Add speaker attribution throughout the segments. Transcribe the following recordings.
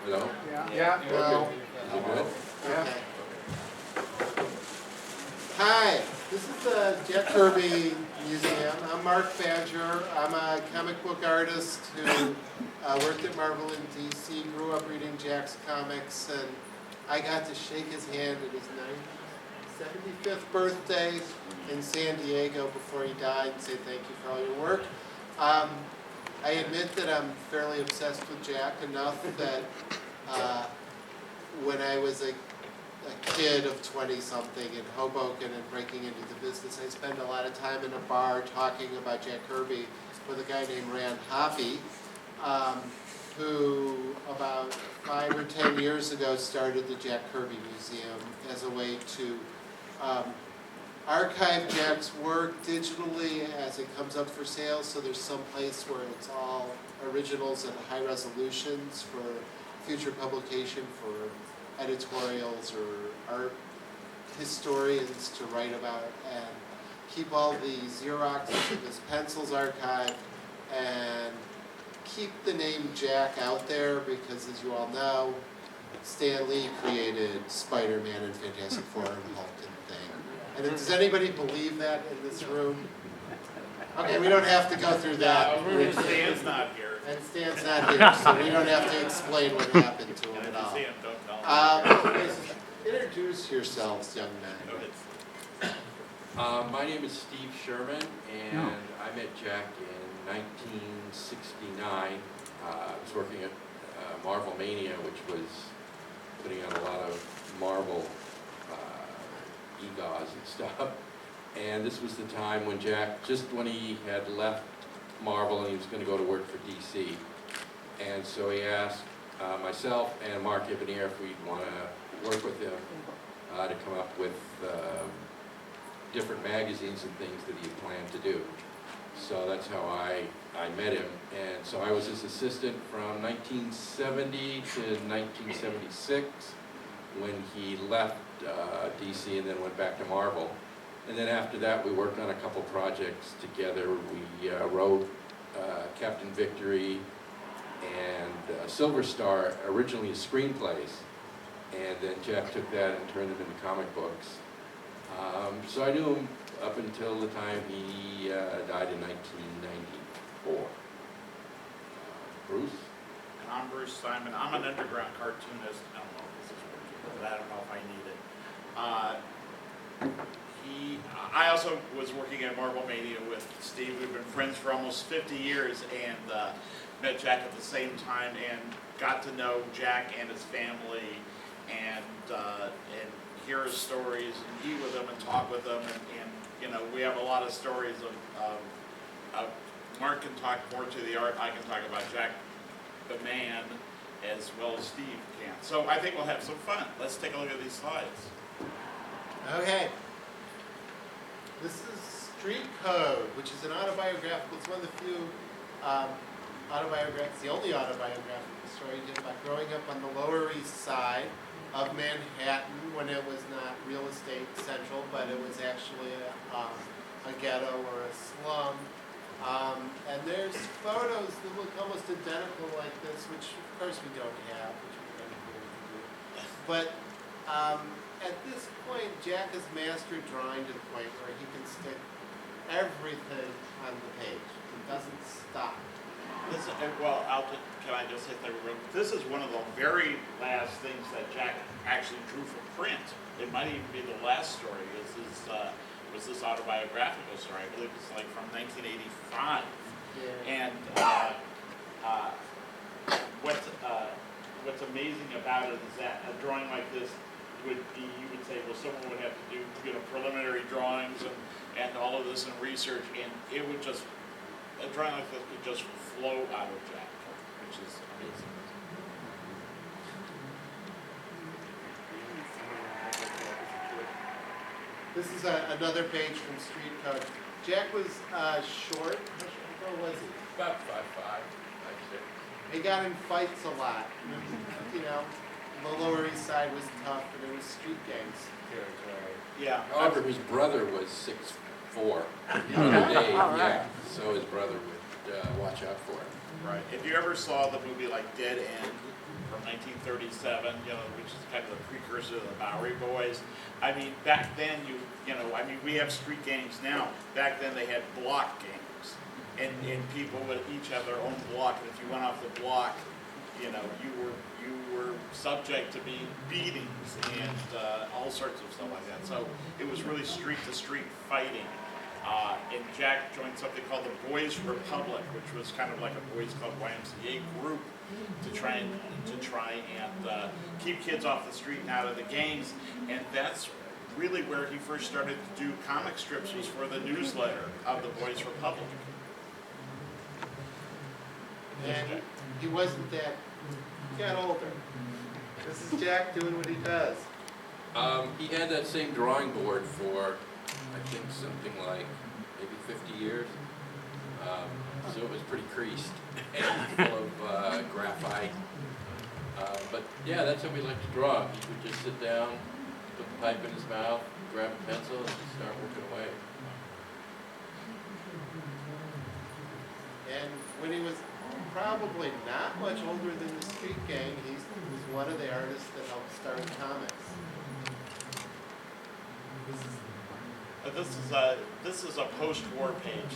Speaker 1: Hello?
Speaker 2: Yeah.
Speaker 3: No.
Speaker 1: Is it good?
Speaker 3: Okay. Hi, this is the Jack Kirby Museum. I'm Mark Badger. I'm a comic book artist who worked at Marvel in DC, grew up reading Jack's comics, and I got to shake his hand at his 75th birthday in San Diego before he died and say thank you for all your work. I admit that I'm fairly obsessed with Jack enough that when I was a kid of 20-something in Hoboken and breaking into the business, I spent a lot of time in a bar talking about Jack Kirby with a guy named Rand Hoppy, who about 5 or 10 years ago started the Jack Kirby Museum as a way to archive Jack's work digitally as it comes up for sale, so there's some place where it's all originals and high resolutions for future publication for editorials or art historians to write about, and keep all the Xeroxes of his pencils archived, and keep the name Jack out there because, as you all know, Stan Lee created Spider-Man and Fantastic Four and Hulk and thing. And does anybody believe that in this room? Okay, we don't have to go through that.
Speaker 4: Stan's not here.
Speaker 3: And Stan's not here, so we don't have to explain what happened to him at all.
Speaker 4: Stan, don't tell him.
Speaker 3: Introduce yourselves, young men.
Speaker 1: My name is Steve Sherman, and I met Jack in 1969. I was working at Marvel Mania, which was putting out a lot of Marvel EGOs and stuff. And this was the time when Jack, just when he had left Marvel and he was going to go to work for DC. And so he asked myself and Mark Ibanier if we'd want to work with him to come up with different magazines and things that he had planned to do. So that's how I met him. And so I was his assistant from 1970 to 1976 when he left DC and then went back to Marvel. And then after that, we worked on a couple projects together. We wrote Captain Victory and Silver Star, originally as screenplays. And then Jack took that and turned them into comic books. So I knew him up until the time he died in 1994. Bruce?
Speaker 4: And I'm Bruce Simon. I'm an underground cartoonist. I don't know if this is working, but I don't know if I need it. I also was working at Marvel Mania with Steve. We've been friends for almost 50 years and met Jack at the same time and got to know Jack and his family and hear his stories and eat with them and talk with them and you know, we have a lot of stories of Mark can talk more to the art, I can talk about Jack the man as well as Steve can. So I think we'll have some fun. Let's take a look at these slides.
Speaker 3: Okay. This is Street Code, which is an autobiographical. It's one of the few autobiographies, the only autobiographical story he did about growing up on the Lower East Side of Manhattan when it was not real estate central, but it was actually a ghetto or a slum. And there's photos that look almost identical like this, which of course we don't have, which would be cool to do. But at this point, Jack has mastered drawing to the point where he can stick everything on the page. He doesn't stop.
Speaker 4: This, well, can I just say that this is one of the very last things that Jack actually drew for print. It might even be the last story. Was this autobiographical story? I believe it's like from 1985. Yeah. And what's amazing about it is that a drawing like this would be, you would say, well, someone would have to do, preliminary drawings and all of this and research, and it would just, a drawing like this could just flow out of Jack, which is amazing.
Speaker 3: This is another page from Street Code. Jack was short. How tall was he?
Speaker 1: About 5'5", 5'6".
Speaker 3: He got in fights a lot. You know, the Lower East Side was tough, and it was street gangs territory.
Speaker 4: Yeah.
Speaker 1: However, his brother was 6'4". Yeah, so his brother would watch out for him.
Speaker 4: Right. If you ever saw the movie like Dead End, from 1937, which is kind of the precursor to the Bowery Boys. I mean, back then, we have street gangs now. Back then, they had block gangs, and people would each have their own block, and if you went off the block, you were subject to beatings and all sorts of stuff like that. So it was really street-to-street fighting. And Jack joined something called the Boys Republic, which was kind of like a Boys Club YMCA group to try and keep kids off the street and out of the gangs. And that's really where he first started to do comic strips, was for the newsletter of the Boys Republic.
Speaker 3: And he wasn't that, he got older. This is Jack doing what he does.
Speaker 1: He had that same drawing board for, I think, something like maybe 50 years. So it was pretty creased and full of graphite. But yeah, that's how we like to draw. He would just sit down, put the pipe in his mouth, grab a pencil, and just start working away.
Speaker 3: And when he was probably not much older than the Street Gang, he was one of the artists that helped start comics.
Speaker 4: This is a post-war page.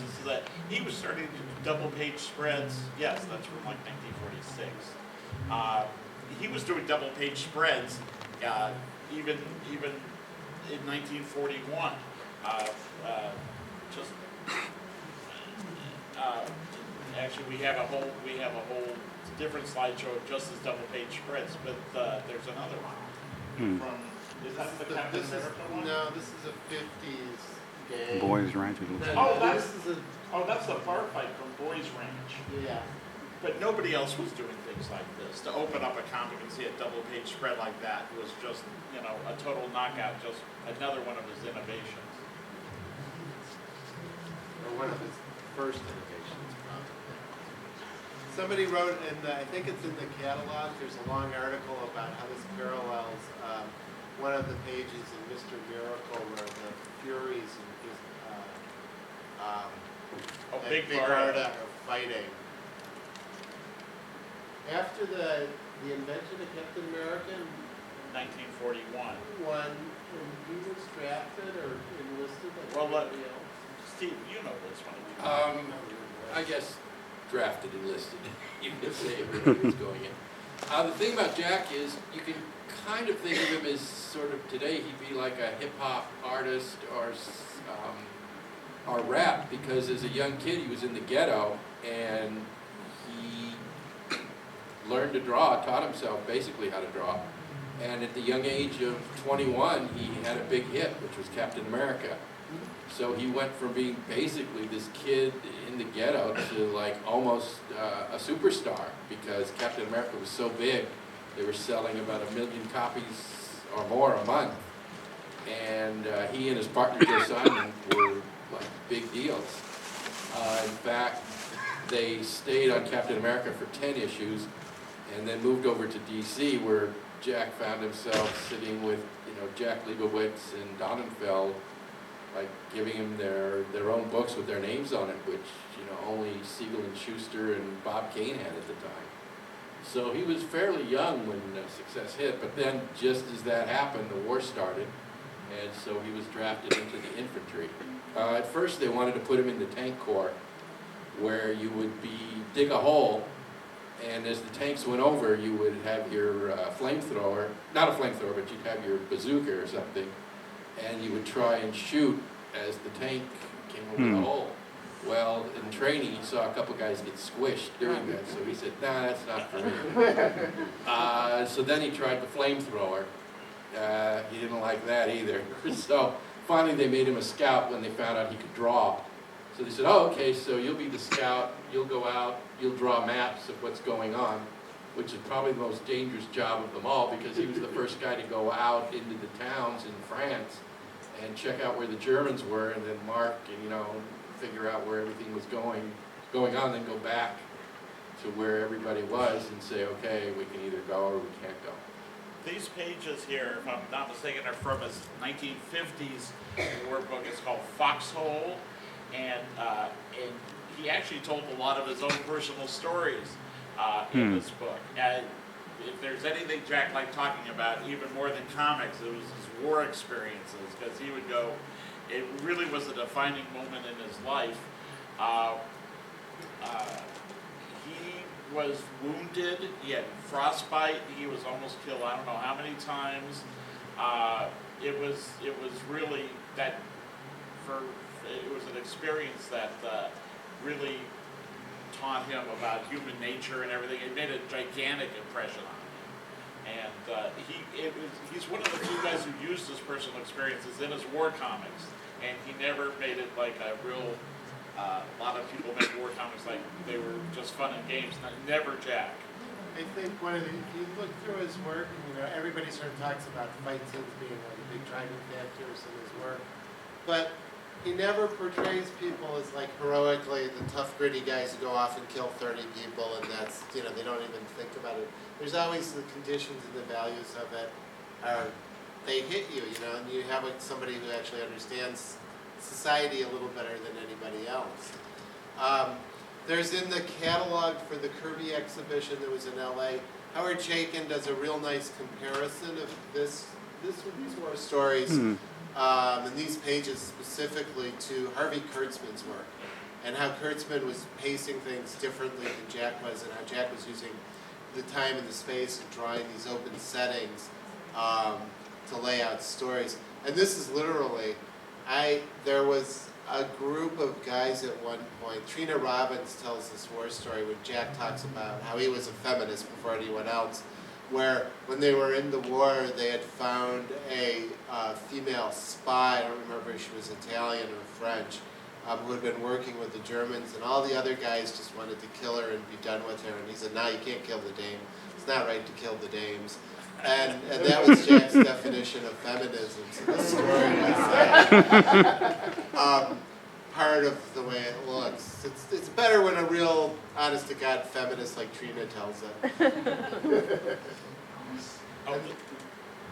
Speaker 4: He was starting to do double-page spreads. Yes, that's from like 1946. He was doing double-page spreads even in 1941. Actually, we have a whole different slideshow of just his double-page spreads. But there's another one from. Is that the Captain America one?
Speaker 3: No, this is a 50s gang.
Speaker 2: Boys Ranch.
Speaker 4: That's the bar fight from Boys Ranch.
Speaker 3: Yeah.
Speaker 4: But nobody else was doing things like this. To open up a comic and see a double-page spread like that was just, a total knockout, just another one of his innovations.
Speaker 3: Or one of his first innovations, probably. Somebody wrote, and I think it's in the catalog, there's a long article about how this parallels one of the pages in Mr. Miracle where the Furies and
Speaker 4: Big
Speaker 3: Barda are fighting. After the invention of Captain America,
Speaker 4: 1941.
Speaker 3: when he was drafted or enlisted like
Speaker 4: Well,
Speaker 3: everybody else.
Speaker 4: Steve, you know this one.
Speaker 1: I guess drafted and listed. You could say everybody was going in. The thing about Jack is you can kind of think of him as sort of today he'd be like a hip hop artist or rap, because as a young kid he was in the ghetto and he learned to draw, taught himself basically how to draw. And at the young age of 21 he had a big hit, which was Captain America. So he went from being basically this kid in the ghetto to like almost a superstar, because Captain America was so big. They were selling about 1 million copies or more a month. And he and his partner Joe Simon were like big deals. In fact, they stayed on Captain America for 10 issues and then moved over to DC, where Jack found himself sitting with, Jack Leibowitz and Donenfeld, like giving him their own books with their names on it, which only Siegel and Schuster and Bob Kane had at the time. So he was fairly young when success hit, but then just as that happened, the war started, and so he was drafted into the infantry. At first they wanted to put him in the tank corps, where you would dig a hole, and as the tanks went over, you would have your flamethrower, not a flamethrower, but you'd have your bazooka or something, and you would try and shoot as the tank came over the hole. Well, in training, he saw a couple guys get squished doing that, so he said, nah, that's not for me. So then he tried the flamethrower. He didn't like that either. So finally they made him a scout when they found out he could draw. So they said, oh, okay, so you'll be the scout, you'll go out, you'll draw maps of what's going on, which is probably the most dangerous job of them all, because he was the first guy to go out into the towns in France and check out where the Germans were, and then mark and, figure out where everything was going on, then go back to where everybody was and say, okay, we can either go or we can't go.
Speaker 4: These pages here, if I'm not mistaken, are from his 1950s war book. It's called Foxhole, and he actually told a lot of his own personal stories in this book. if there's anything Jack liked talking about, even more than comics, it was his war experiences, because he would go, it really was a defining moment in his life. He was wounded, he had frostbite, he was almost killed I don't know how many times. It was really it was an experience that really taught him about human nature and everything. It made a gigantic impression on him. And he's one of the few guys who used his personal experiences in his war comics. And he never made it like a real, a lot of people make war comics like they were just fun and games. Never Jack.
Speaker 3: I think if you look through his work, everybody sort of talks about fight scenes being one of the big driving factors in his work. But he never portrays people as like heroically the tough, gritty guys who go off and kill 30 people, and that's, they don't even think about it. There's always the conditions and the values of it they hit you, and you have somebody who actually understands society a little better than anybody else. There's in the catalog for the Kirby exhibition that was in LA, Howard Chaykin does a real nice comparison of these war stories, and these pages specifically to Harvey Kurtzman's work, and how Kurtzman was pacing things differently than Jack was, and how Jack was using the time and the space and drawing these open settings to lay out stories. And this is literally, there was a group of guys at one point. Trina Robbins tells this war story when Jack talks about how he was a feminist before anyone else, where when they were in the war, they had found a female spy, I don't remember if she was Italian or French, who had been working with the Germans, and all the other guys just wanted to kill her and be done with her. And he said, no, you can't kill the dame. It's not right to kill the dames. And that was Jack's definition of feminism. So the story was part of the way it looks. It's better when a real, honest-to-God feminist like Trina tells it.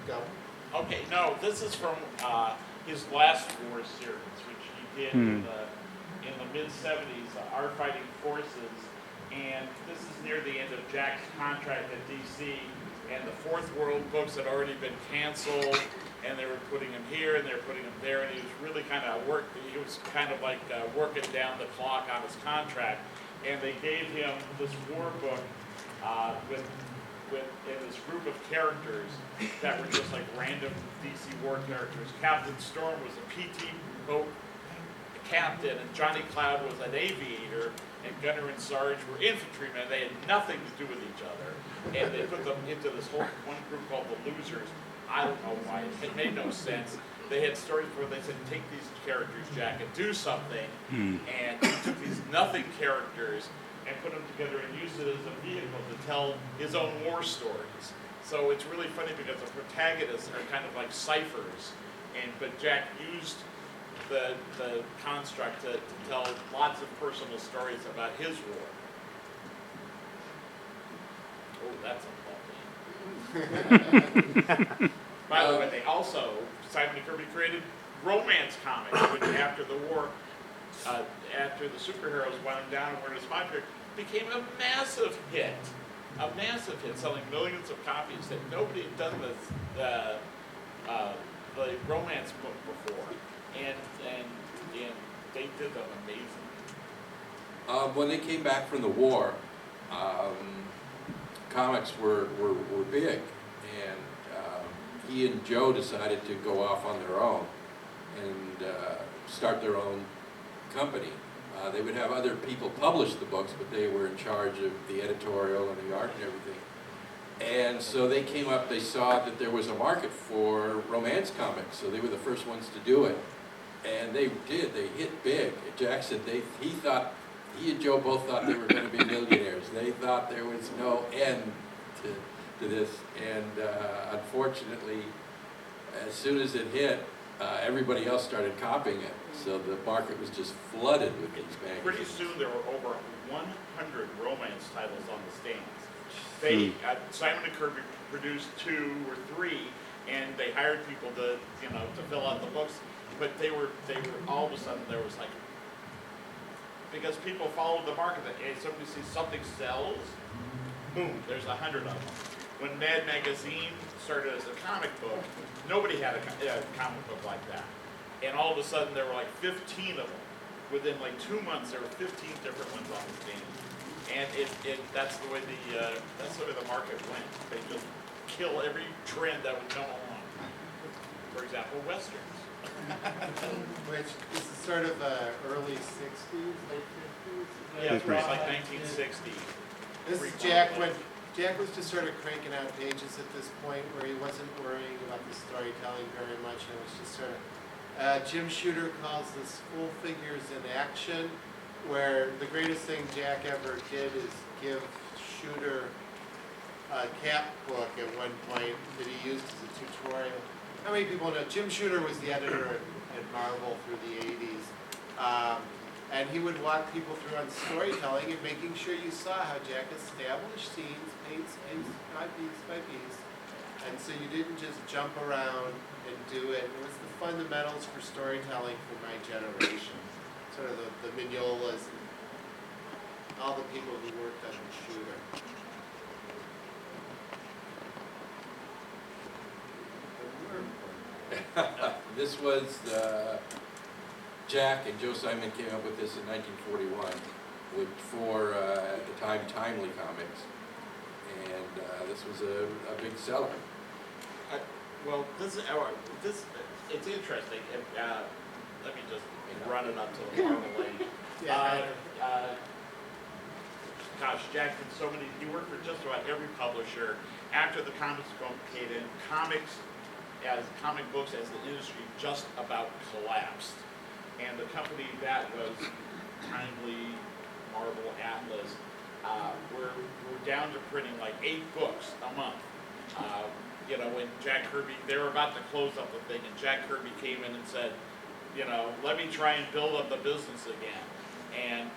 Speaker 3: Go.
Speaker 4: Okay, no, this is from his last war series, which he did in the mid-'70s, Our Fighting Forces, and this is near the end of Jack's contract at DC, and the Fourth World books had already been canceled, and they were putting him here and they were putting him there, and he was really kind of like working down the clock on his contract, and they gave him this war book with this group of characters that were just like random DC war characters. Captain Storm was a PT boat captain, and Johnny Cloud was an aviator, and Gunner and Sarge were infantrymen. They had nothing to do with each other, and they put them into this whole one group called the Losers. I don't know why. It made no sense. They had stories where they said, take these characters, Jack, and do something, and he took these nothing characters and put them together and used it as a vehicle to tell his own war stories. So it's really funny because the protagonists are kind of like ciphers, but Jack used the construct to tell lots of personal stories about his war. Oh, that's a By the way, they also, Simon and Kirby created romance comics, which after the war, after the superheroes wound down and were in a spot period, became a massive hit, selling millions of copies that nobody had done the romance book before, and they did them amazing.
Speaker 1: When they came back from the war, comics were big, and he and Joe decided to go off on their own and start their own company. They would have other people publish the books, but they were in charge of the editorial and the art and everything. And so they came up, they saw that there was a market for romance comics, so they were the first ones to do it. And they hit big. Jack said he and Joe both thought they were going to be millionaires. They thought there was no end to this. And unfortunately, as soon as it hit, everybody else started copying it. So the market was just flooded with these magazines.
Speaker 4: Pretty soon there were over 100 romance titles on the stands. Simon and Kirby produced 2 or 3, and they hired people to fill out the books. But they were all of a sudden there was like, because people followed the market. Hey, somebody sees something sells, boom, there's 100 of them. when Mad Magazine started as a comic book, nobody had a comic book like that. And all of a sudden, there were like 15 of them. Within like 2 months, there were 15 different ones on the scene. And that's the way the market went. They just kill every trend that would come along. For example, Westerns.
Speaker 3: Which this is sort of early 60s, late 50s?
Speaker 4: Yeah, it's around like 1960.
Speaker 3: This is Jack when Jack was just sort of cranking out pages at this point where he wasn't worrying about the storytelling very much, and it was just sort of Jim Shooter calls this full figures in action, where the greatest thing Jack ever did is give Shooter a cap book at one point that he used as a tutorial. How many people know Jim Shooter was the editor at Marvel through the 80s? And he would walk people through on storytelling and making sure you saw how Jack established scenes, piece by piece. And so you didn't just jump around and do it. It was the fundamentals for storytelling for my generation. Sort of the Mignolas and all the people who worked on Shooter.
Speaker 1: This was, Jack and Joe Simon came up with this in 1941 for, at the time, Timely Comics. And this was a big seller.
Speaker 4: Well, it's interesting. Let me just run it up to the Marvel age. Gosh, Jack did so many. He worked for just about every publisher. After the comics came in, comic books as the industry just about collapsed. And the company that was Timely, Marvel, Atlas, we're down to printing like 8 books a month. You know, when Jack Kirby, they were about to close up the thing, and Jack Kirby came in and said, you know, let me try and build up the business again. And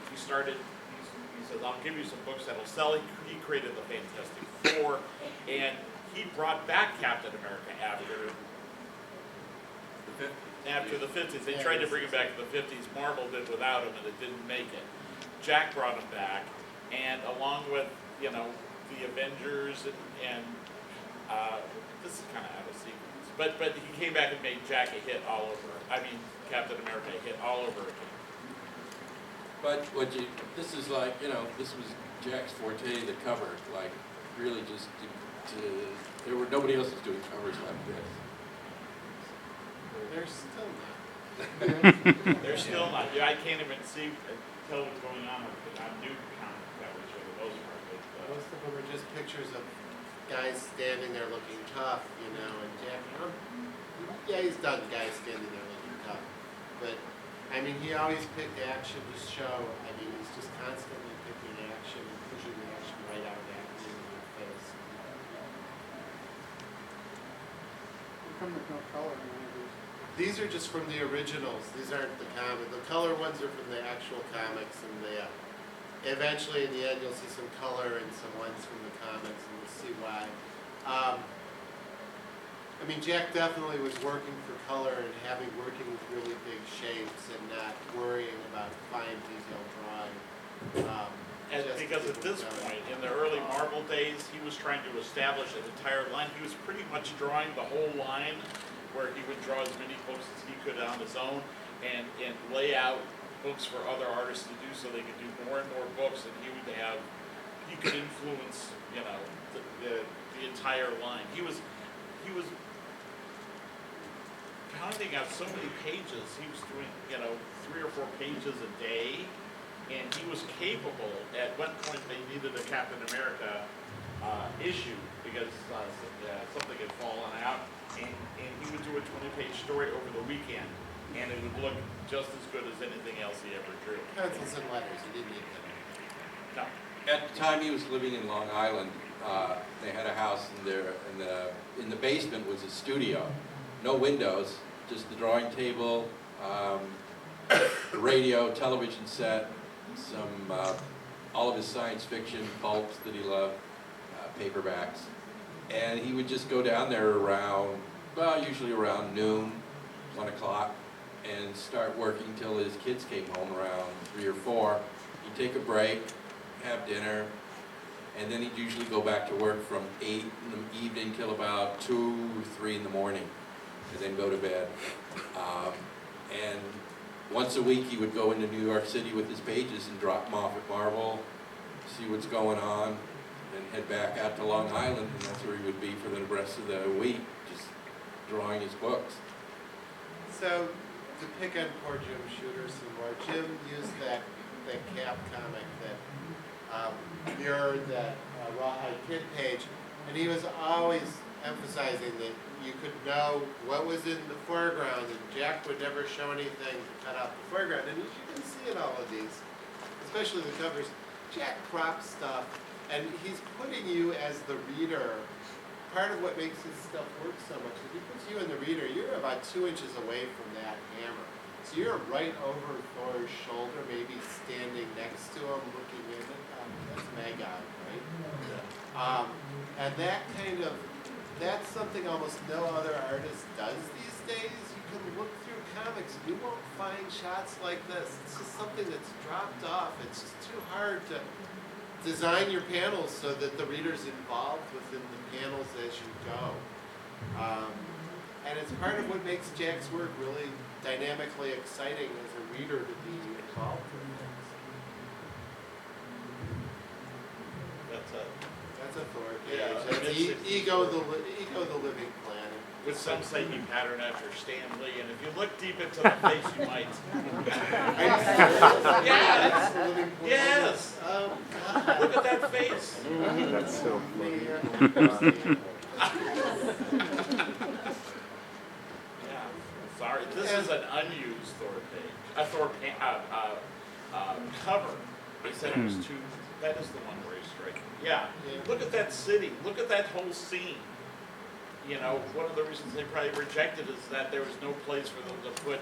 Speaker 4: he started, he says, I'll give you some books that'll sell. He created the Fantastic Four, and he brought back Captain America after the 50s. They tried to bring him back to the 50s. Marvel did without him, and it didn't make it. Jack brought him back, and along with, you know, the Avengers and this is kind of out of sequence, but he came back and made Jack a hit all over. I mean, Captain America a hit all over again.
Speaker 1: But this is like, you know, this was Jack's forte, the cover, like really just nobody else is doing covers like this.
Speaker 3: They're still not.
Speaker 4: They're still not. Yeah, I can't even tell what's going on with new comic covers for the most part.
Speaker 3: Most of them are just pictures of guys standing there looking tough, you know, and Jack, yeah, he's done guys standing there looking tough. But, I mean, he always picked action to show. I mean, he's just constantly picking action and pushing the action right out at you in your face.
Speaker 2: How come there's no color in any of these?
Speaker 3: These are just from the originals. These aren't the comic. The color ones are from the actual comics, and eventually in the end you'll see some color and some ones from the comics, and you'll see why. I mean, Jack definitely was working for color and working with really big shapes and not worrying about fine detail drawing.
Speaker 4: Because at this point, in the early Marvel days, he was trying to establish an entire line. He was pretty much drawing the whole line, where he would draw as many books as he could on his own and lay out books for other artists to do so they could do more and more books, and he could influence, you know, the entire line. He was pounding out so many pages. He was doing, you know, 3 or 4 pages a day, and he was capable. At one point, they needed a Captain America issue because something had fallen out, and he would do a 20-page story over the weekend, and it would look just as good as anything else he ever drew.
Speaker 3: Pencils and letters. He didn't need them.
Speaker 4: No.
Speaker 1: At the time he was living in Long Island, they had a house in the basement was a studio. No windows, just the drawing table, radio, television set, some all of his science fiction pulps that he loved, paperbacks. And he would just go down there around, usually around noon, 1 o'clock, and start working till his kids came home around 3 or 4. He'd take a break, have dinner, and then he'd usually go back to work from 8 in the evening till about 2, 3 in the morning, and then go to bed. And once a week, he would go into New York City with his pages and drop them off at Marble, see what's going on, then head back out to Long Island, and that's where he would be for the rest of the week, just drawing his books.
Speaker 3: So, to pick on poor Jim Shooter some more, Jim used that Cap comic that mirrored that Rawhide Kid page, and he was always emphasizing that you could know what was in the foreground, and Jack would never show anything to cut out the foreground. And as you can see in all of these, especially the covers, Jack crops stuff, and he's putting you as the reader. Part of what makes his stuff work so much is he puts you in the reader, you're about 2 inches away from that hammer. So you're right over Thor's shoulder, maybe standing next to him, looking in at him. That's Magog, right? And that that's something almost no other artist does these days. You can look through comics and you won't find shots like this. It's just something that's dropped off. It's just too hard to design your panels so that the reader's involved within the panels as you go. And it's part of what makes Jack's work really dynamically exciting as a reader to be involved with things. That's a Thor page.
Speaker 4: Yeah,
Speaker 3: That's Ego the Living Planet.
Speaker 4: With some say he patterned after Stan Lee, and if you look deep into the face, you might. Yes. Yes. Look at that face.
Speaker 5: That's so funny.
Speaker 4: Yeah. Sorry, this is an unused Thor page. Cover. They said it was too. That is the one where he's striking. Yeah. Look at that city. Look at that whole scene. You know, one of the reasons they probably rejected is that there was no place for them to put,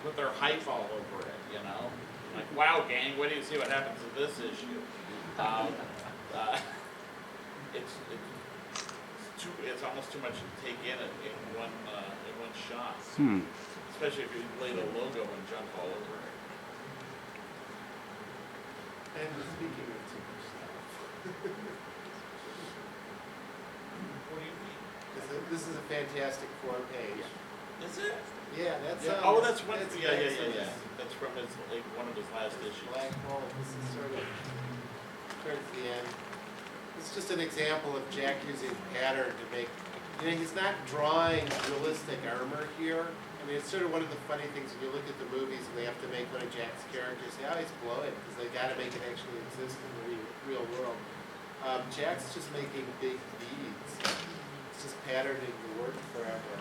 Speaker 4: put their hype all over it, you know? Like, wow, gang, wait till you see what happens in this issue. It's almost too much to take in one shot. Especially if you lay the logo and jump all over it.
Speaker 3: And speaking of too much stuff.
Speaker 4: What do you mean?
Speaker 3: This is a Fantastic Four page.
Speaker 4: Is it?
Speaker 3: Yeah, that's
Speaker 4: Yeah. Oh, that's one. Yeah. That's from one of his last issues.
Speaker 3: Black Hole. This is sort of towards the end. It's just an example of Jack using pattern to make. He's not drawing realistic armor here. I mean, it's sort of one of the funny things when you look at the movies and they have to make one of Jack's characters. They always blow it because they got to make it actually exist in the real world. Jack's just making big beads. It's just patterning the work forever.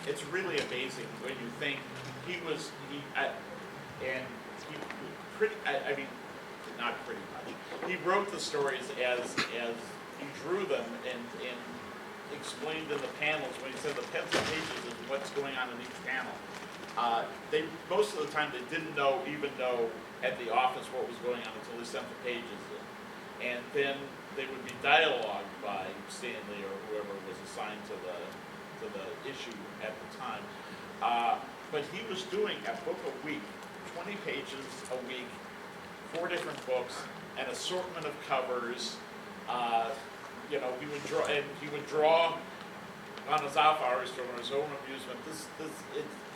Speaker 4: It's really amazing when you think not pretty much. He wrote the stories as he drew them and explained in the panels when he said the pencil pages is what's going on in each panel. Most of the time they didn't even know at the office what was going on until they sent the pages in. And then they would be dialogued by Stanley or whoever was assigned to the issue at the time. But he was doing a book a week, 20 pages a week, 4 different books, an assortment of covers. He would draw on his off hours for his own amusement.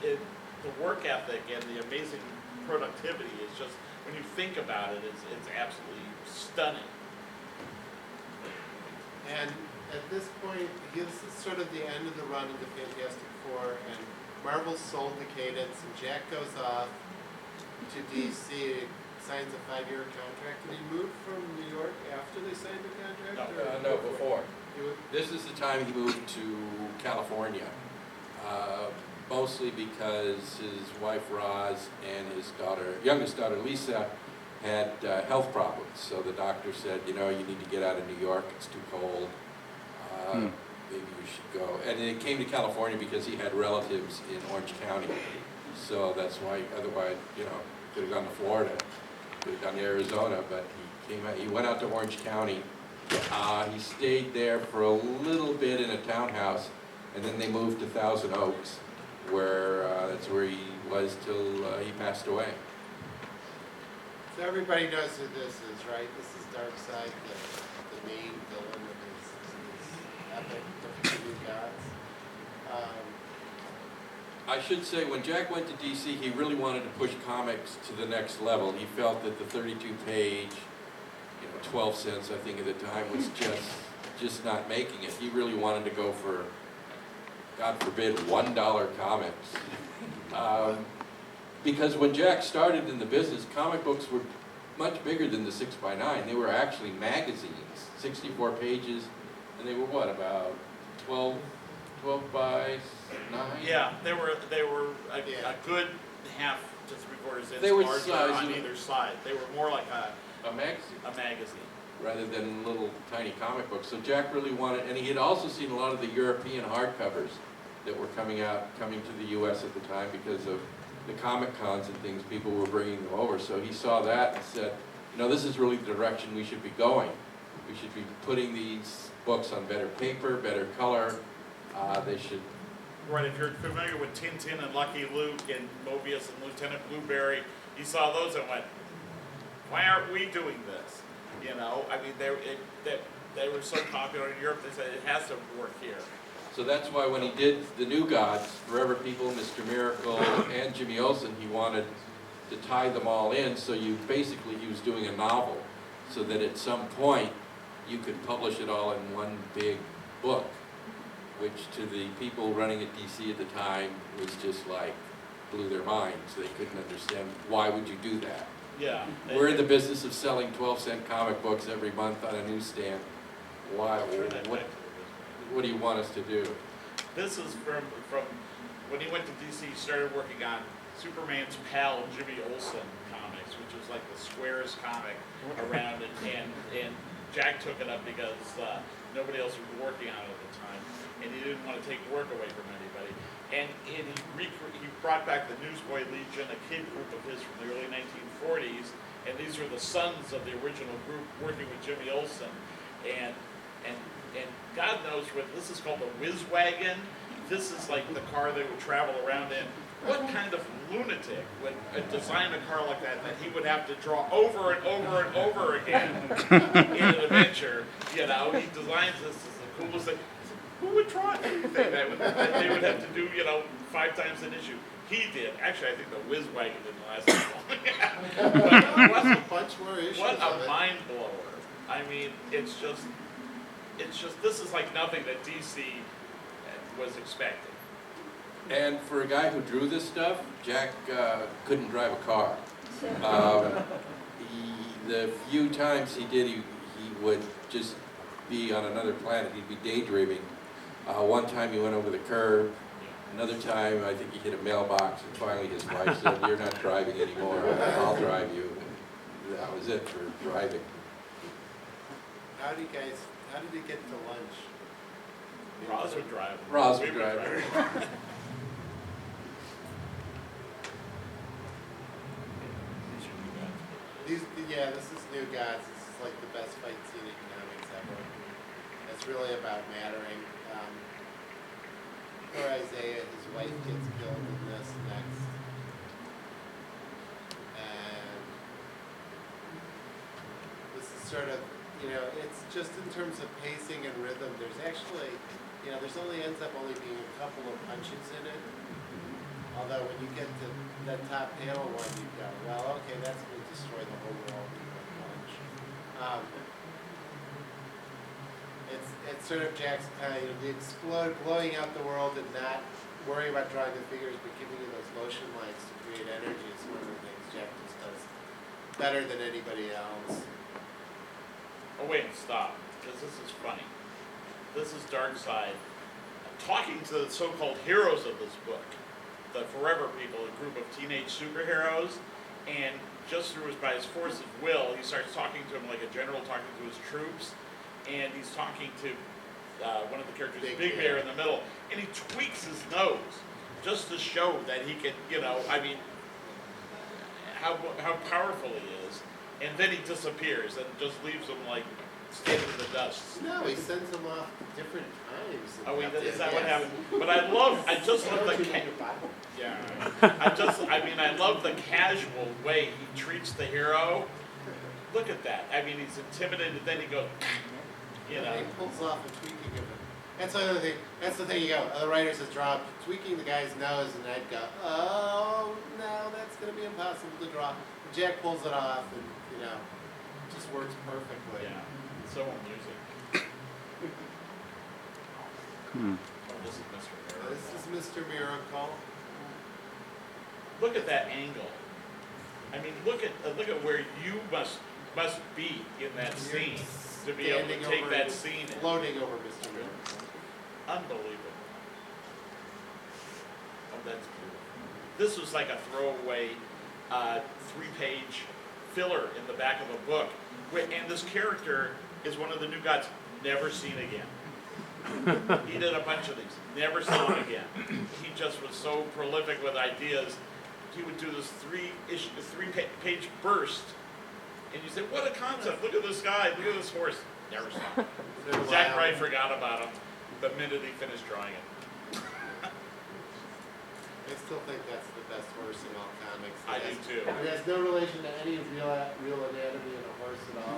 Speaker 4: The work ethic and the amazing productivity is just, when you think about it, it's absolutely stunning.
Speaker 3: And at this point, this is sort of the end of the run of the Fantastic Four, and Marvel sold the Cadence, and Jack goes off to DC, signs a 5-year contract. Did he move from New York after they signed the contract?
Speaker 1: No, before. This is the time he moved to California, mostly because his wife Roz and his youngest daughter Lisa had health problems. So the doctor said, you need to get out of New York, it's too cold. Maybe you should go. And he came to California because he had relatives in Orange County. So that's why, otherwise, could have gone to Florida, could have gone to Arizona, but he went out to Orange County. He stayed there for a little bit in a townhouse, And then they moved to Thousand Oaks, where that's where he was till he passed away.
Speaker 3: So everybody knows who this is, right? This is Darkseid, the main villain of his epic Defeat the New Gods.
Speaker 1: I should say, when Jack went to DC, he really wanted to push comics to the next level. He felt that the 32-page, 12 cents, I think at the time, was just not making it. He really wanted to go for, God forbid, $1 comics. Because when Jack started in the business, comic books were much bigger than the 6x9. They were actually magazines, 64 pages, and they were what, about 12 by 9?
Speaker 4: Yeah, they were a good half to 3/4 inch
Speaker 1: They were
Speaker 4: larger
Speaker 1: size
Speaker 4: on
Speaker 1: of-
Speaker 4: either side. They were more like
Speaker 1: A magazine,
Speaker 4: a magazine.
Speaker 1: rather than little tiny comic books. So Jack really wanted, and he had also seen a lot of the European hardcovers that were coming to the US at the time because of the Comic Cons and things, people were bringing them over. So he saw that and said, this is really the direction we should be going. We should be putting these books on better paper, better color. They should.
Speaker 4: Right, if you're familiar with Tintin and Lucky Luke and Mobius and Lieutenant Blueberry, you saw those and went, why aren't we doing this? I mean, they were so popular in Europe, they said it has to work here.
Speaker 1: So that's why when he did the New Gods, Forever People, Mr. Miracle, and Jimmy Olsen, he wanted to tie them all in. So he was doing a novel, so that at some point you could publish it all in one big book, which to the people running at DC at the time was just like, blew their minds. They couldn't understand, why would you do that?
Speaker 4: Yeah.
Speaker 1: We're in the business of selling 12-cent comic books every month on a newsstand. Why? What do you want us to do?
Speaker 4: This is from when he went to DC, he started working on Superman's pal Jimmy Olsen comics, which was like the squarest comic around it, and Jack took it up because nobody else was working on it at the time, and he didn't want to take work away from anybody. And he brought back the Newsboy Legion, a kid group of his from the early 1940s, and these were the sons of the original group working with Jimmy Olsen, and God knows what this is called, the Whiz Wagon. This is like the car they would travel around in. What kind of lunatic would design a car like that he would have to draw over and over and over again in an adventure? He designs this as the coolest thing. Who would draw anything that they would have to do, 5 times an issue? He did. Actually, I think the Whiz Wagon didn't last that long.
Speaker 3: That's a bunch more issues.
Speaker 4: What
Speaker 3: of
Speaker 4: a
Speaker 3: it.
Speaker 4: mind blower. I mean, it's just, this is like nothing that DC was expecting.
Speaker 1: And for a guy who drew this stuff, Jack couldn't drive a car. The few times he did, he would just be on another planet. He'd be daydreaming. One time he went over the curb. Another time, I think he hit a mailbox, and finally his wife said, "You're not driving anymore. I'll drive you." And that was it for driving.
Speaker 3: How did he get to lunch?
Speaker 4: Roz would drive.
Speaker 1: Roz
Speaker 4: We
Speaker 1: would drive.
Speaker 3: This is New Gods. This is like the best fight scene in comics ever. It's really about mattering. Poor Isaiah, his wife gets killed in this next. And this is sort of, it's just in terms of pacing and rhythm, there's actually, there's ends up only being a couple of punches in it. Although when you get to that top panel one, you go, well, okay, that's going to destroy the whole world in one punch. It's sort of Jack's kind of blowing out the world and not worrying about drawing the figures, but giving you those motion lines to create energy is one of the things Jack just does better than anybody else.
Speaker 4: Oh wait, stop, because this is funny. This is Darkseid talking to the so-called heroes of this book, the Forever People, a group of teenage superheroes, and just by his force of will, he starts talking to them like a general talking to his troops, and he's talking to one of the characters, Big Bear, in the middle, and he tweaks his nose just to show that he can, how powerful he is, and then he disappears and just leaves them like stand in the dust.
Speaker 3: No, he sends them off different times.
Speaker 4: Oh, is that what
Speaker 3: Yes.
Speaker 4: happened? But I just love the, yeah. I love the casual way he treats the hero. Look at that. I mean, he's intimidated, then he goes, you know.
Speaker 3: He pulls off a tweaking of it. That's the other thing. That's the thing you go. The writer says, draw tweaking the guy's nose, and I'd go, oh no, that's gonna be impossible to draw. Jack pulls it off, and you know, just works perfectly.
Speaker 4: Yeah, so amusing. Oh, this is Mr. Miracle.
Speaker 3: This is Mr. Miracle.
Speaker 4: Look at that angle. I mean, look at where you must be in that scene to be able to
Speaker 3: Standing
Speaker 4: take
Speaker 3: over
Speaker 4: that
Speaker 3: and
Speaker 4: scene in.
Speaker 3: Floating over Mr. Miracle.
Speaker 4: Unbelievable. Oh, that's beautiful. This was like a throwaway 3-page filler in the back of a book. And this character is one of the new gods, never seen again. He did a bunch of these, never saw him again. He just was so prolific with ideas. He would do this 3-page burst, and you say, what a concept, look at this guy, look at this horse. Never saw him. Zach Wright forgot about him the minute he finished drawing it.
Speaker 3: I still think that's the best horse in all comics.
Speaker 4: I do too.
Speaker 3: It has no relation to any real anatomy in a horse at all.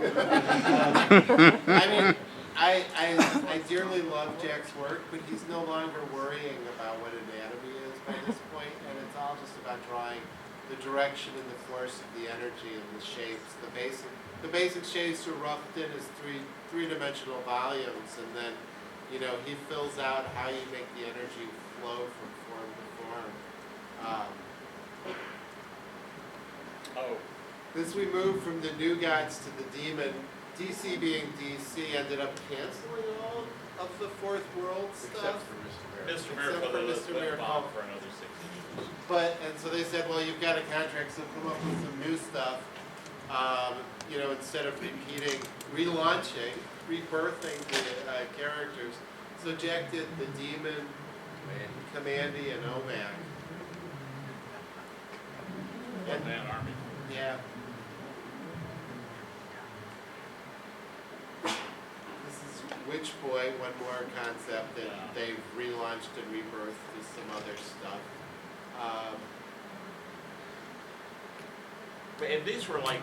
Speaker 3: I mean, I dearly love Jack's work, but he's no longer worrying about what anatomy is by this point, and it's all just about drawing the direction and the force of the energy and the shapes. The basic shapes are roughed in as three-dimensional volumes, and then, you know, he fills out how you make the energy flow from form to form. As we move from the New Gods to the Demon, DC being DC ended up canceling all of the Fourth World
Speaker 1: Except
Speaker 3: stuff.
Speaker 1: for Mr.
Speaker 4: Mr.
Speaker 1: Miracle.
Speaker 4: Miracle
Speaker 3: Except for
Speaker 4: was
Speaker 3: Mr. Miracle.
Speaker 4: bomb for another 6 years.
Speaker 3: And so they said, well, you've got a contract, so come up with some new stuff. You know, instead of repeating, relaunching, rebirthing the characters. So Jack did the Demon, Commandy, and Omac.
Speaker 4: One-man army.
Speaker 3: Yeah. This is Witch Boy, one more concept that
Speaker 4: Yeah.
Speaker 3: they've relaunched and rebirthed with some other stuff.
Speaker 4: And these were like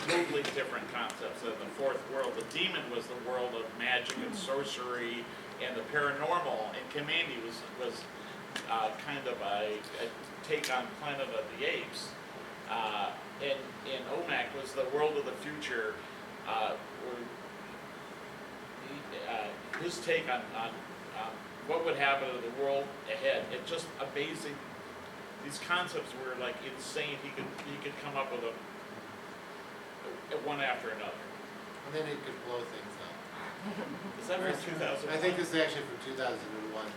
Speaker 4: totally different concepts than the Fourth World. The Demon was the world of magic and sorcery and the paranormal, and Commandy was kind of a take on Planet of the Apes. And Omac was the world of the future, where his take on what would happen to the world ahead. It's just amazing. These concepts were like insane. He could come up with one after another.
Speaker 3: And then it could blow things up.
Speaker 4: Is that from 2001?
Speaker 3: I think this is actually from 2001,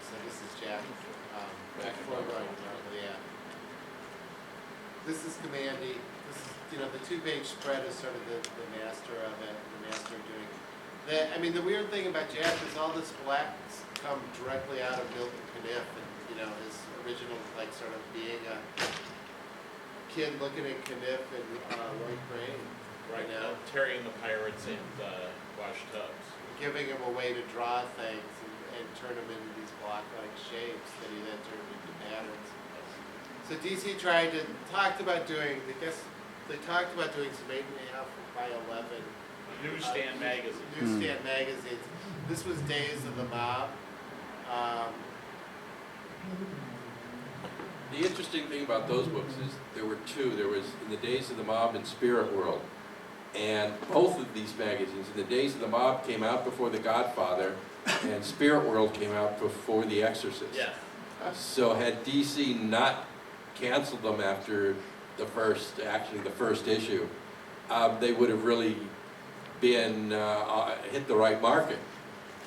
Speaker 3: so this is Jack. Before going Marvel, yeah. This is Commandy. This is, you know, the 2-page spread is sort of the master of it, the master of doing that. I mean, the weird thing about Jack is all this black's come directly out of Milton Caniff, and, you know, his original, like, sort of being a kid looking at Caniff and Roy Crane.
Speaker 4: Right
Speaker 3: now.
Speaker 4: now, Terry and the Pirates and Wash Tubbs.
Speaker 3: Giving him a way to draw things and turn them into these block-like shapes that he then turned into patterns. So DC talked about doing some 8.5 by 11
Speaker 4: Newsstand magazine.
Speaker 3: newsstand magazines. This was Days of the Mob.
Speaker 1: The interesting thing about those books is there were two. There was In the Days of the Mob and Spirit World. And both of these magazines, In the Days of the Mob came out before The Godfather, and Spirit World came out before The Exorcist.
Speaker 4: Yeah.
Speaker 1: So had DC not canceled them after the first issue, they would have really been, hit the right market.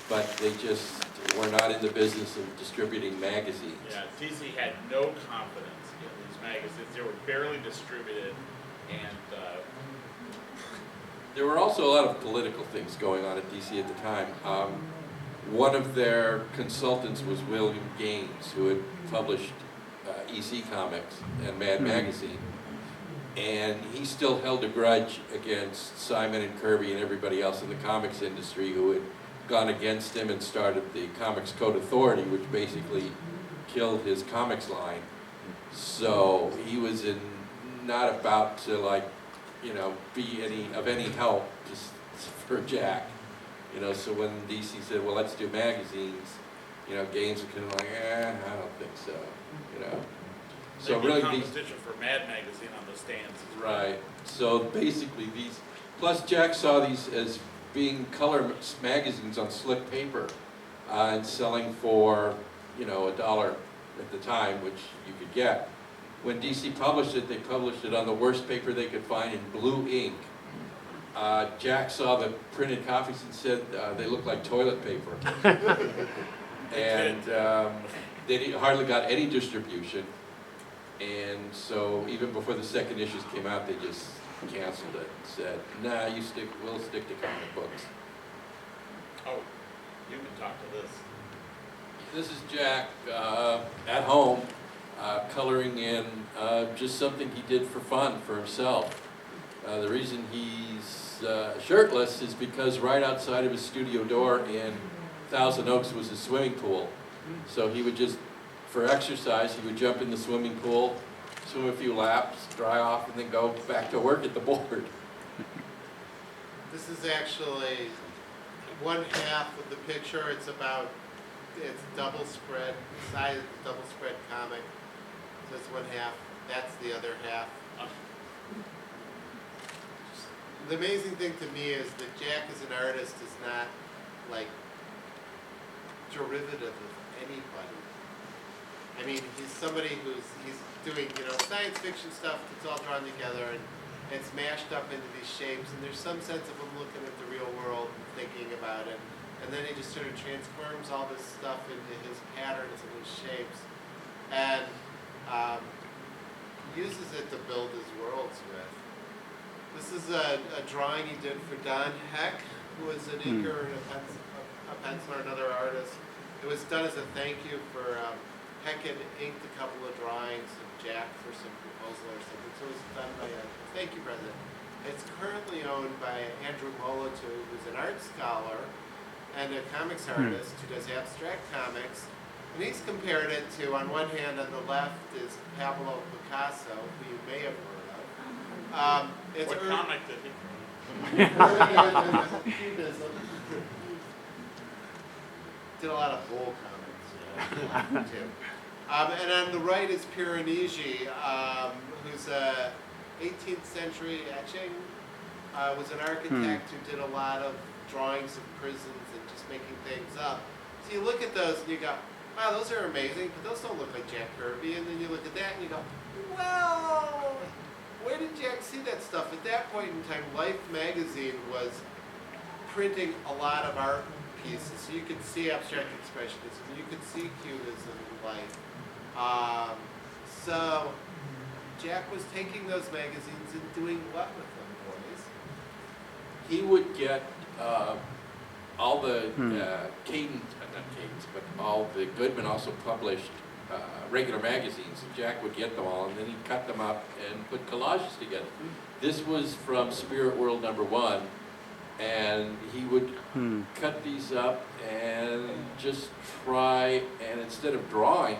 Speaker 1: But they just were not in the business of distributing magazines.
Speaker 4: Yeah, DC had no confidence in these magazines. They were barely distributed, and
Speaker 1: There were also a lot of political things going on at DC at the time. One of their consultants was William Gaines, who had published EC Comics and Mad Magazine. And he still held a grudge against Simon and Kirby and everybody else in the comics industry who had gone against him and started the Comics Code Authority, which basically killed his comics line. So he was not about to, like, you know, be of any help just for Jack. You know, so when DC said, well, let's do magazines, you know, Gaines was kind of like, I don't think so, you know. So
Speaker 4: There'd be
Speaker 1: really
Speaker 4: competition for Mad Magazine on the stands.
Speaker 1: right. So basically these, plus Jack saw these as being color magazines on slick paper and selling for, you know, $1 at the time, which you could get. When DC published it, they published it on the worst paper they could find in blue ink. Jack saw the printed copies and said they looked like toilet paper. And they hardly got any distribution. And so even before the second issues came out, they just canceled it and said, nah, we'll stick to comic books.
Speaker 4: Oh, you can talk to this.
Speaker 1: This is Jack at home, coloring in just something he did for fun, for himself. The reason he's shirtless is because right outside of his studio door in Thousand Oaks was a swimming pool. So he would just, for exercise, he would jump in the swimming pool, swim a few laps, dry off, and then go back to work at the board.
Speaker 3: This is actually one half of the picture. It's double spread, size of the double spread comic. So it's one half, that's the other half. The amazing thing to me is that Jack as an artist is not like derivative of anybody. I mean, he's somebody he's doing, you know, science fiction stuff that's all drawn together and it's mashed up into these shapes, and there's some sense of him looking at the real world and thinking about it. And then he just sort of transforms all this stuff into his patterns and his shapes, and uses it to build his worlds with. This is a drawing he did for Don Heck, who was an inker and a penciler, another artist. It was done as a thank you for Heck had inked a couple of drawings of Jack for some proposal or something, so it was done by a thank you present. It's currently owned by Andrew Molitor, who's an art scholar and a comics artist who does abstract comics. And he's compared it to, on one hand, on the left is Pablo Picasso, who you may have heard of.
Speaker 4: What comic did he?
Speaker 3: Cubism. Did a lot of bull comics, too. And on the right is Piranesi, who's a 18th century etching, was an architect who did a lot of drawings of prisons and just making things up. So you look at those and you go, wow, those are amazing, but those don't look like Jack Kirby. And then you look at that and you go, well, where did Jack see that stuff? At that point in time, Life magazine was printing a lot of art pieces. So you could see abstract expressionism, you could see Cubism in Life. So Jack was taking those magazines and doing what with them, boys?
Speaker 1: He would get all the all the Goodman also published regular magazines, and Jack would get them all, and then he'd cut them up and put collages together. This was from Spirit World #1, and he would cut these up and just try, and instead of drawing,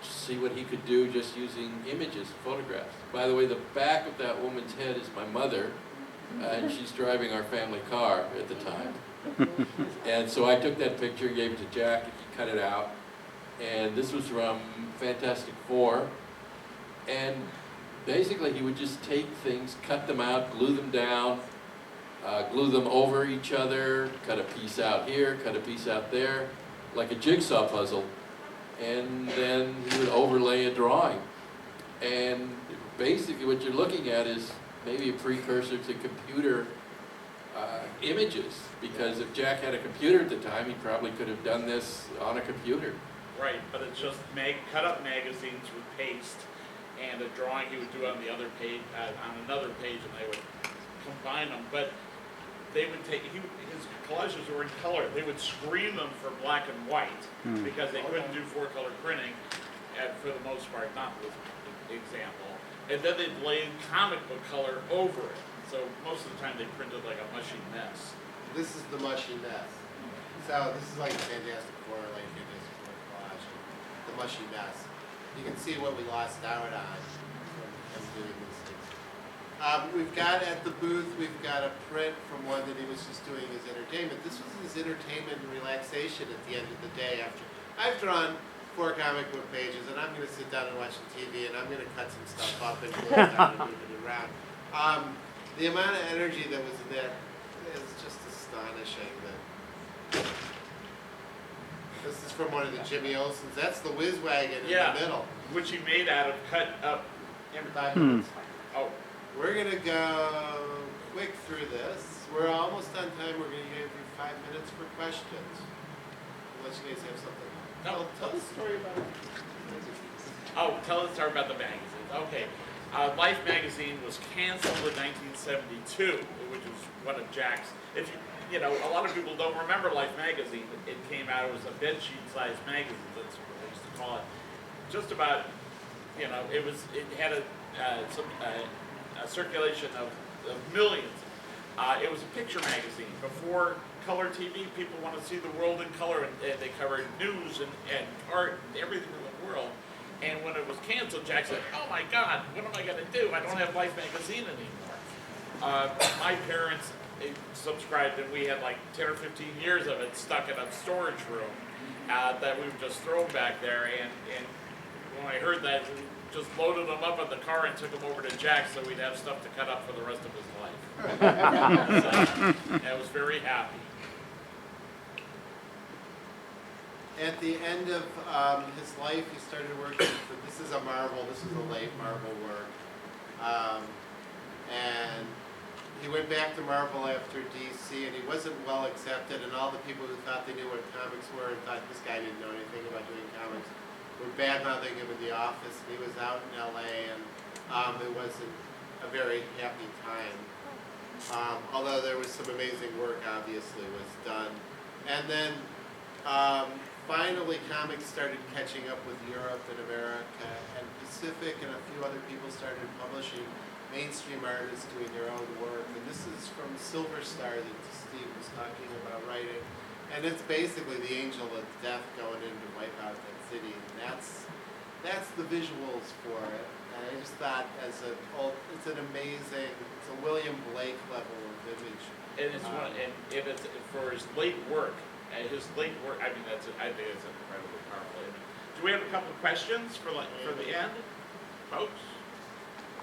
Speaker 1: see what he could do just using images, photographs. By the way, the back of that woman's head is my mother, and she's driving our family car at the time. And so I took that picture, gave it to Jack, and he cut it out. And this was from Fantastic Four. And basically he would just take things, cut them out, glue them down, glue them over each other, cut a piece out here, cut a piece out there, like a jigsaw puzzle. And then he would overlay a drawing. And basically what you're looking at is maybe a precursor to computer images, because if Jack had a computer at the time, he probably could have done this on a computer.
Speaker 4: Right, but it's just cut up magazines with paste and a drawing he would do on the other page, on another page, and they would combine them. But they would take, his collages were in color. They would screen them for black and white because they couldn't do 4-color printing. for the most part, not this example. And then they laid comic book color over it. So most of the time they printed like a mushy mess.
Speaker 3: This is the mushy mess. So this is like Fantastic Four, like Fantastic Four collage, the mushy mess. You can see what we lost out on from doing these things. We've got at the booth, we've got a print from one that he was just doing as entertainment. This was his entertainment and relaxation at the end of the day after. I've drawn 4 comic book pages and I'm going to sit down and watch the TV and I'm going to cut some stuff up and glue it down and move it around. The amount of energy that was in that is just astonishing. This is from one of the Jimmy Olsen's. That's the Whiz Wagon in the middle.
Speaker 4: Which he made out of cut up.
Speaker 3: In 5 minutes.
Speaker 4: Oh,
Speaker 3: We're going to go quick through this. We're almost on time. We're going to give you 5 minutes for questions. Unless you guys have something.
Speaker 4: No.
Speaker 3: Tell the story about it.
Speaker 4: Tell the story about the magazines. Okay. Life magazine was canceled in 1972, which was one of Jack's. If you know, a lot of people don't remember Life magazine. It came out. It was a bedsheet-sized magazine. That's what they used to call it. Just about, you know, it had a circulation of millions. It was a picture magazine. Before color TV, people want to see the world in color, and they covered news and art, everything in the world. And when it was canceled, Jack said, "Oh my God, what am I going to do? I don't have Life magazine anymore." My parents subscribed, and we had like 10 or 15 years of it stuck in a storage room that we would just throw back there. And when I heard that, we just loaded them up in the car and took them over to Jack so we'd have stuff to cut up for the rest of his life. So, I was very happy.
Speaker 3: At the end of his life, he started working for, this is a Marvel, this is a late Marvel work. And he went back to Marvel after DC, and he wasn't well accepted, and all the people who thought they knew what comics were and thought this guy didn't know anything about doing comics were bad-mouthing him in the office, and he was out in LA, and it wasn't a very happy time. Although there was some amazing work, obviously, was done. And then finally, comics started catching up with Europe and America, and Pacific and a few other people started publishing mainstream artists doing their own work. And this is from Silver Star that Steve was talking about writing. And it's basically the angel of death going in to wipe out that city. And that's the visuals for it. And I just thought it's an amazing, it's a William Blake level of image.
Speaker 4: And it's it's for his late work. I think it's an incredibly powerful image. Do we have a couple of questions for the end, folks?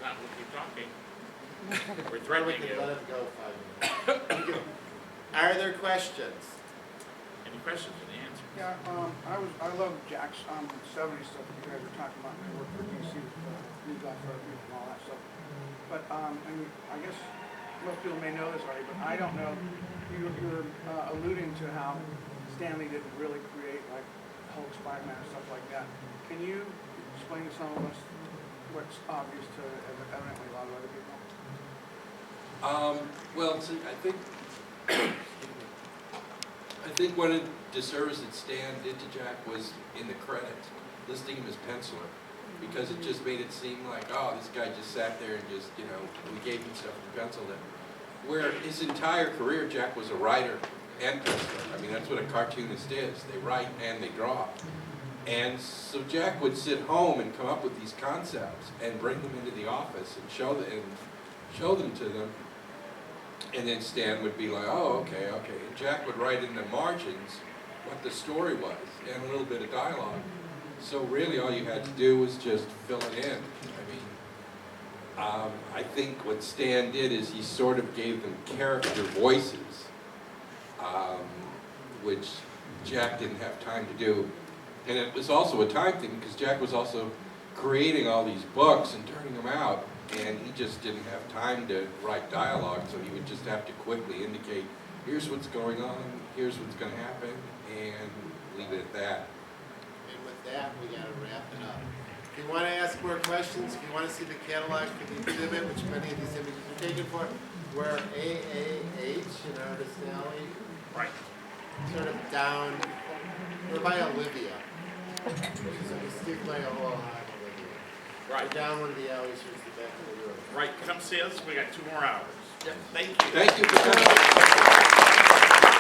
Speaker 4: Not, we'll keep talking. We're threatening you.
Speaker 3: Let it go 5 minutes. Are there questions?
Speaker 4: Any questions? Any answers?
Speaker 2: Yeah, I love Jack's 70s stuff that you guys were talking about. I worked for DC, New Black Review and all that stuff. But and I guess most people may know this already, but I don't know. You're alluding to how Stanley didn't really create like Hulk, Spider-Man, and stuff like that. Can you explain to some of us what's obvious to evidently a lot of other people?
Speaker 1: Well, see, I think one of the disservice that Stan did to Jack was in the credits, listing him as penciler, because it just made it seem like, oh, this guy just sat there and just, you know, we gave him stuff and penciled it. Where his entire career, Jack was a writer and penciler. I mean, that's what a cartoonist is. They write and they draw. And so Jack would sit home and come up with these concepts and bring them into the office and show them to them. And then Stan would be like, oh, okay. And Jack would write in the margins what the story was and a little bit of dialogue. So really all you had to do was just fill it in. I think what Stan did is he sort of gave them character voices, which Jack didn't have time to do. And it was also a time thing because Jack was also creating all these books and turning them out, and he just didn't have time to write dialogue, so he would just have to quickly indicate, here's what's going on, here's what's going to happen, and leave it at that.
Speaker 3: And with that, we got to wrap it up. If you want to ask more questions, if you want to see the catalog for the exhibit, which many of these images are taken for, we're AAH in Artist Alley.
Speaker 4: Right.
Speaker 3: Sort of down, we're by Olivia. Steve Mayo,
Speaker 4: Right,
Speaker 3: down one of the alleys, here's the back of the room.
Speaker 4: right, come see us, we got 2 more hours.
Speaker 5: Yep.
Speaker 4: Thank you.
Speaker 1: Thank you for coming.